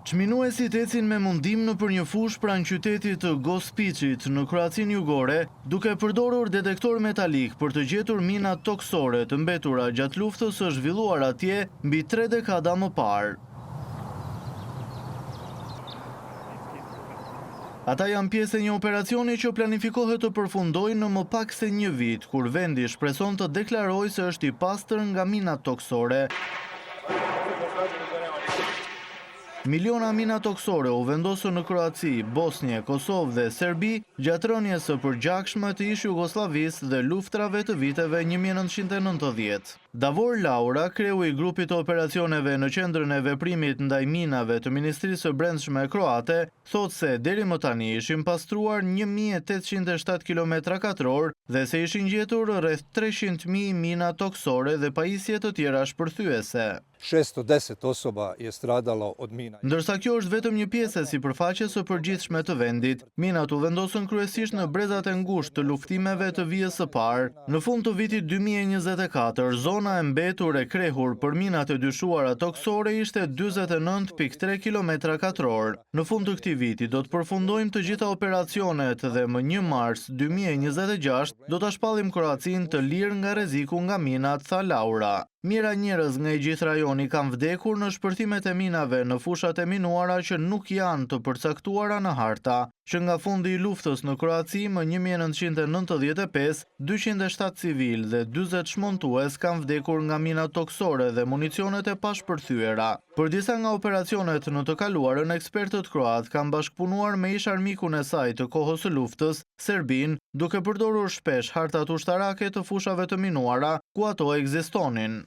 Çminuesit ecin me mundim nëpër një fushë pranë qytetit të Gospiçit në Kroacinë Jugore, duke përdorur detektor metalik për të gjetur mina toksore të mbetura gjatë luftës së zhvilluar atje mbi 3 dekada më parë. Ata janë pjesë e një operacioni që planifikohet të përfundojë në më pak se një vit, kur vendi shpreson të deklarojë se është i pastër nga mina toksore. Miliona mina toksore u vendosën në Kroaci, Bosnje, Kosovë dhe Serbi gjatë rënies së përgjakshme të ish Jugosllavisë dhe luftrave të viteve 1990. Davor Laura, kreu i grupit të operacioneve në qendrën e veprimit ndaj minave të Ministrisë së Brendshme kroate, thotë se deri më tani ishin pastruar 1807 km2 dhe se ishin gjetur rreth 300.000 mina toksore dhe pajisje të tjera shpërthyese. 610 osoba je stradalo od mina. Ndërsa kjo është vetëm një pjesë e sipërfaqes së përgjithshme të vendit, minat u vendosën kryesisht në brezat e ngushtë të luftimeve të vijës së parë. Në fund të vitit 2024, zona e mbetur e krehur për minat e dyshuara toksore ishte 49.3 km2. Në fund të këtij viti do të përfundojmë të gjitha operacionet dhe më 1 mars 2026 do ta shpallim Kroacinë të lirë nga rreziku nga minat, tha Laura. Mira njerëz nga i gjithë rajoni kanë vdekur në shpërthimet e minave në fushat e minuara që nuk janë të përcaktuara në harta, që nga fundi i luftës në Kroaci më 1995, 207 civil dhe 40 shmontues kanë vdekur nga mina toksore dhe municionet e pashpërthyera. Për disa nga operacionet në të kaluarën, ekspertët kroat kanë bashkëpunuar me ish-armikun e saj të kohës së luftës, Serbin, duke përdorur shpesh hartat ushtarake të fushave të minuara ku ato ekzistonin.